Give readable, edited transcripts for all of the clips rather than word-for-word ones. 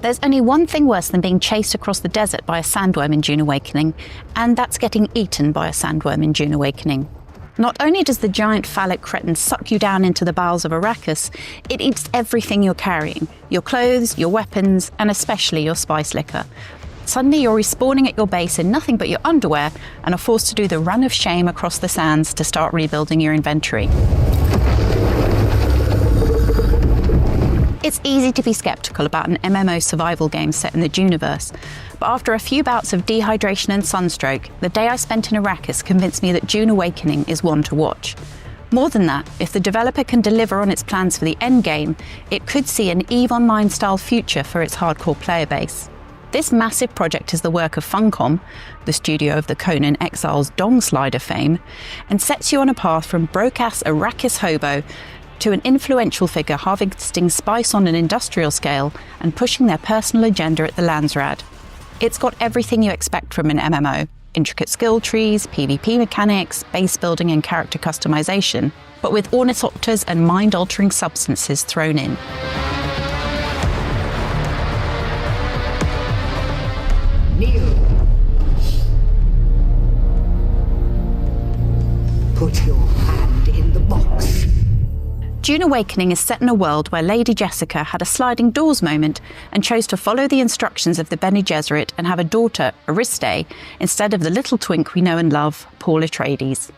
There's only one thing worse than being chased across the desert by a sandworm in Dune Awakening, and that's getting eaten by a sandworm in Dune Awakening. Not only does the giant phallic cretin suck you down into the bowels of Arrakis, it eats everything you're carrying, your clothes, your weapons, and especially your spice liquor. Suddenly you're respawning at your base in nothing but your underwear and are forced to do the run of shame across the sands to start rebuilding your inventory. It's easy to be sceptical about an MMO survival game set in the Duneverse, but after a few bouts of dehydration and sunstroke, the day I spent in Arrakis convinced me that Dune Awakening is one to watch. More than that, if the developer can deliver on its plans for the endgame, it could see an EVE Online-style future for its hardcore player base. This massive project is the work of Funcom, the studio of the Conan Exiles Dong Slider fame, and sets you on a path from broke-ass Arrakis hobo to an influential figure harvesting spice on an industrial scale and pushing their personal agenda at the Landsrad. It's got everything you expect from an MMO: intricate skill trees, PvP mechanics, base building and character customization, but with ornithopters and mind-altering substances thrown in. Kneel. Put your hand in the box. Dune Awakening is set in a world where Lady Jessica had a sliding doors moment and chose to follow the instructions of the Bene Gesserit and have a daughter, Ariste, instead of the little twink we know and love, Paul Atreides.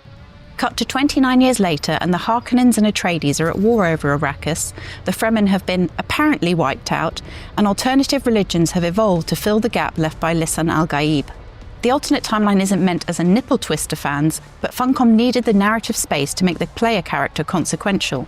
Cut to 29 years later, and the Harkonnens and Atreides are at war over Arrakis, the Fremen have been apparently wiped out, and alternative religions have evolved to fill the gap left by Lisan al-Gaib. The alternate timeline isn't meant as a nipple twist to fans, but Funcom needed the narrative space to make the player character consequential.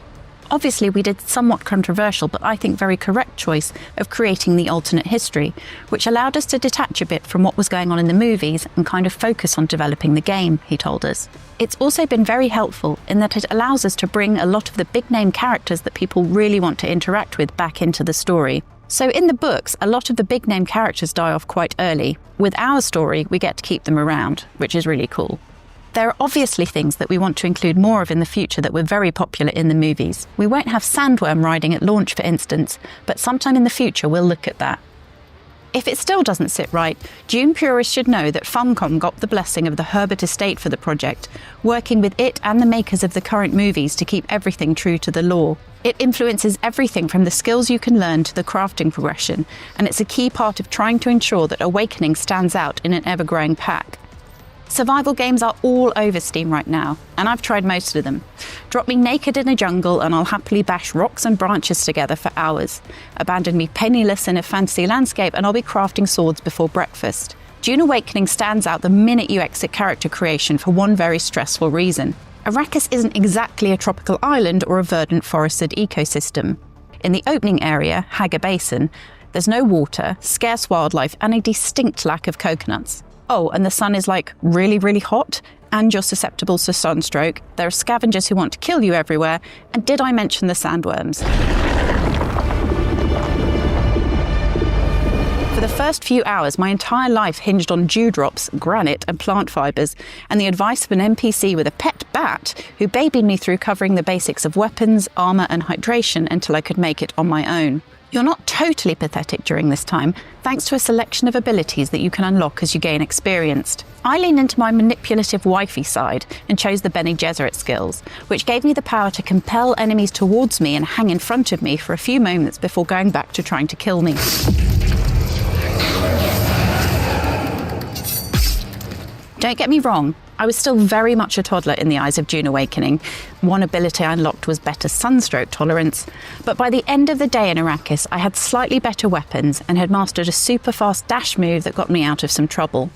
Obviously, we did somewhat controversial, but I think very correct choice of creating the alternate history, which allowed us to detach a bit from what was going on in the movies and kind of focus on developing the game, he told us. It's also been very helpful in that it allows us to bring a lot of the big-name characters that people really want to interact with back into the story. So in the books, a lot of the big-name characters die off quite early. With our story, we get to keep them around, which is really cool. There are obviously things that we want to include more of in the future that were very popular in the movies. We won't have sandworm riding at launch, for instance, but sometime in the future we'll look at that. If it still doesn't sit right, Dune purists should know that Funcom got the blessing of the Herbert estate for the project, working with it and the makers of the current movies to keep everything true to the lore. It influences everything from the skills you can learn to the crafting progression, and it's a key part of trying to ensure that Awakening stands out in an ever-growing pack. Survival games are all over Steam right now, and I've tried most of them. Drop me naked in a jungle and I'll happily bash rocks and branches together for hours. Abandon me penniless in a fantasy landscape and I'll be crafting swords before breakfast. Dune Awakening stands out the minute you exit character creation for one very stressful reason. Arrakis isn't exactly a tropical island or a verdant forested ecosystem. In the opening area, Haga Basin, there's no water, scarce wildlife and a distinct lack of coconuts. Oh, and the sun is like really, really hot, and you're susceptible to sunstroke. There are scavengers who want to kill you everywhere, and did I mention the sandworms? For the first few hours, my entire life hinged on dewdrops, granite, and plant fibres, and the advice of an NPC with a pet bat who babied me through covering the basics of weapons, armour, and hydration until I could make it on my own. You're not totally pathetic during this time, thanks to a selection of abilities that you can unlock as you gain experience. I leaned into my manipulative wifey side and chose the Bene Gesserit skills, which gave me the power to compel enemies towards me and hang in front of me for a few moments before going back to trying to kill me. Don't get me wrong, I was still very much a toddler in the eyes of Dune Awakening. One ability I unlocked was better sunstroke tolerance, but by the end of the day in Arrakis, I had slightly better weapons and had mastered a super fast dash move that got me out of some trouble.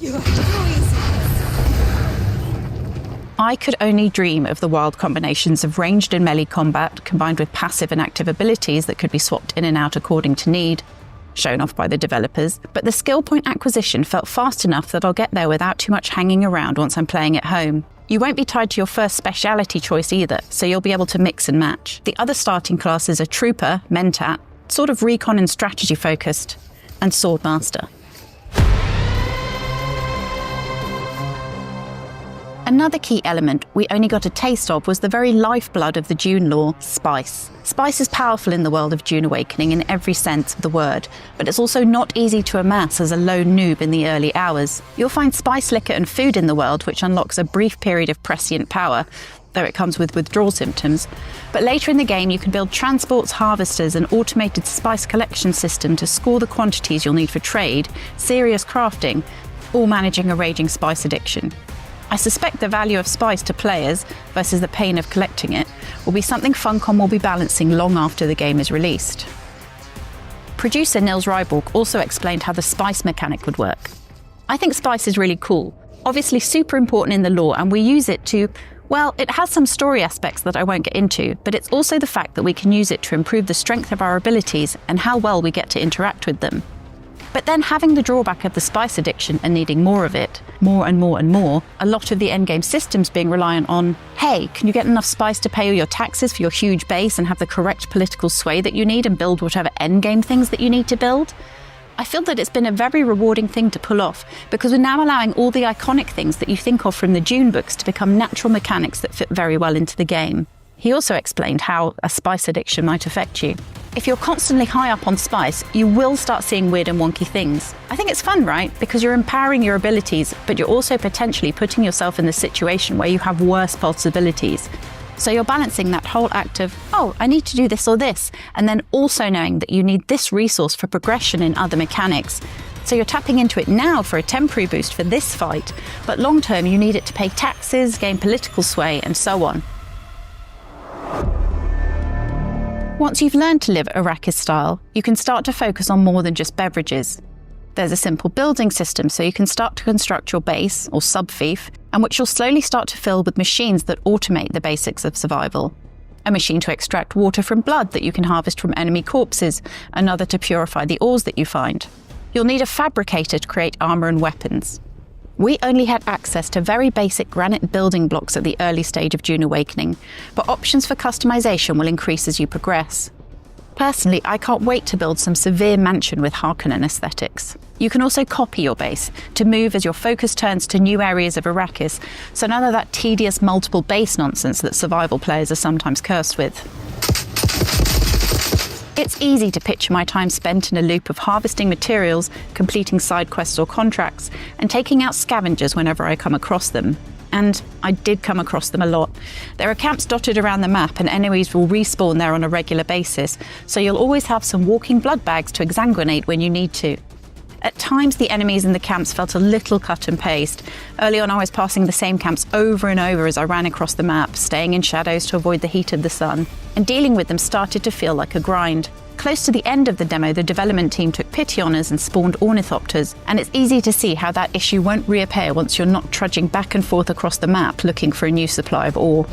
I could only dream of the wild combinations of ranged and melee combat combined with passive and active abilities that could be swapped in and out according to need, shown off by the developers, but the skill point acquisition felt fast enough that I'll get there without too much hanging around once I'm playing at home. You won't be tied to your first speciality choice either, so you'll be able to mix and match. The other starting classes are Trooper, Mentat, sort of recon and strategy focused, and Swordmaster. Another key element we only got a taste of was the very lifeblood of the Dune lore, spice. Spice is powerful in the world of Dune Awakening in every sense of the word, but it's also not easy to amass as a lone noob in the early hours. You'll find spice liquor and food in the world, which unlocks a brief period of prescient power, though it comes with withdrawal symptoms. But later in the game, you can build transports, harvesters, and automated spice collection system to score the quantities you'll need for trade, serious crafting, all managing a raging spice addiction. I suspect the value of spice to players versus the pain of collecting it will be something Funcom will be balancing long after the game is released. Producer Nils Ryborg also explained how the spice mechanic would work. I think spice is really cool, obviously super important in the lore, and we use it to, well, it has some story aspects that I won't get into, but it's also the fact that we can use it to improve the strength of our abilities and how well we get to interact with them. But then having the drawback of the spice addiction and needing more of it, more and more and more, a lot of the endgame systems being reliant on, hey, can you get enough spice to pay all your taxes for your huge base and have the correct political sway that you need and build whatever endgame things that you need to build? I feel that it's been a very rewarding thing to pull off because we're now allowing all the iconic things that you think of from the Dune books to become natural mechanics that fit very well into the game. He also explained how a spice addiction might affect you. If you're constantly high up on spice, you will start seeing weird and wonky things. I think it's fun, right? Because you're empowering your abilities, but you're also potentially putting yourself in the situation where you have worse possibilities. So you're balancing that whole act of, oh, I need to do this or this, and then also knowing that you need this resource for progression in other mechanics. So you're tapping into it now for a temporary boost for this fight, but long term you need it to pay taxes, gain political sway, and so on. Once you've learned to live Arrakis style, you can start to focus on more than just beverages. There's a simple building system so you can start to construct your base, or sub-fief, and which you'll slowly start to fill with machines that automate the basics of survival. A machine to extract water from blood that you can harvest from enemy corpses, another to purify the ores that you find. You'll need a fabricator to create armor and weapons. We only had access to very basic granite building blocks at the early stage of Dune Awakening, but options for customization will increase as you progress. Personally, I can't wait to build some severe mansion with Harkonnen aesthetics. You can also copy your base to move as your focus turns to new areas of Arrakis, so none of that tedious multiple base nonsense that survival players are sometimes cursed with. It's easy to picture my time spent in a loop of harvesting materials, completing side quests or contracts, and taking out scavengers whenever I come across them. And I did come across them a lot. There are camps dotted around the map and enemies will respawn there on a regular basis, so you'll always have some walking blood bags to exsanguinate when you need to. At times the enemies in the camps felt a little cut and paste. Early on I was passing the same camps over and over as I ran across the map, staying in shadows to avoid the heat of the sun, and dealing with them started to feel like a grind. Close to the end of the demo, the development team took pity on us and spawned ornithopters, and it's easy to see how that issue won't reappear once you're not trudging back and forth across the map looking for a new supply of ore.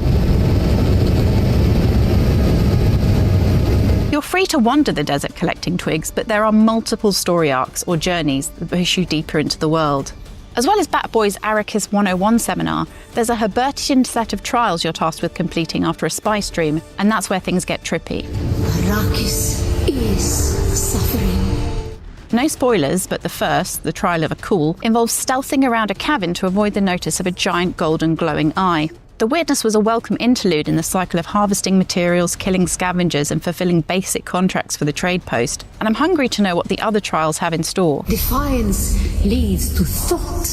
You're free to wander the desert collecting twigs, but there are multiple story arcs or journeys that push you deeper into the world. As well as Batboy's Arrakis 101 seminar, there's a Herbertian set of trials you're tasked with completing after a spy stream, and that's where things get trippy. Arrakis is suffering. No spoilers, but the first, the trial of a Cool, involves stealthing around a cavern to avoid the notice of a giant golden glowing eye. The Witness was a welcome interlude in the cycle of harvesting materials, killing scavengers, and fulfilling basic contracts for the trade post, and I'm hungry to know what the other trials have in store. Defiance leads to thought.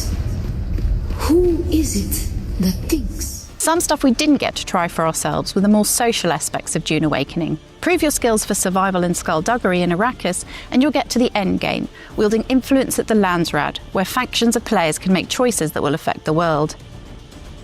Who is it that thinks? Some stuff we didn't get to try for ourselves were the more social aspects of Dune Awakening. Prove your skills for survival and skullduggery in Arrakis, and you'll get to the end game, wielding influence at the Landsrad, where factions of players can make choices that will affect the world.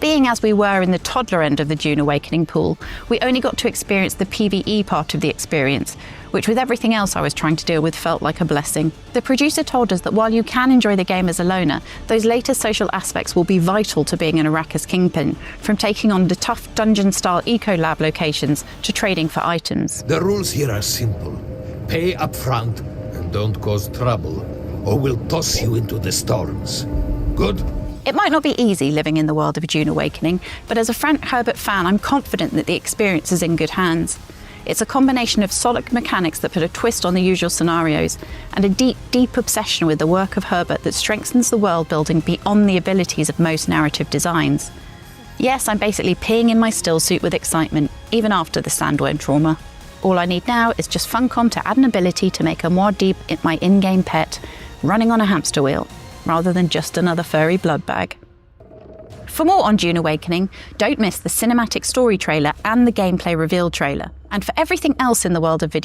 Being as we were in the toddler end of the Dune Awakening pool, we only got to experience the PvE part of the experience, which with everything else I was trying to deal with felt like a blessing. The producer told us that while you can enjoy the game as a loner, those later social aspects will be vital to being an Arrakis kingpin, from taking on the tough dungeon-style eco-lab locations to trading for items. The rules here are simple. Pay up front and don't cause trouble, or we'll toss you into the storms. Good? It might not be easy living in the world of Dune Awakening, but as a Frank Herbert fan, I'm confident that the experience is in good hands. It's a combination of solid mechanics that put a twist on the usual scenarios, and a deep, deep obsession with the work of Herbert that strengthens the world building beyond the abilities of most narrative designs. Yes, I'm basically peeing in my still suit with excitement, even after the sandworm trauma. All I need now is just Funcom to add an ability to make a Muad'Dib my in-game pet, running on a hamster wheel, rather than just another furry blood bag. For more on Dune Awakening, don't miss the cinematic story trailer and the gameplay reveal trailer. And for everything else in the world of video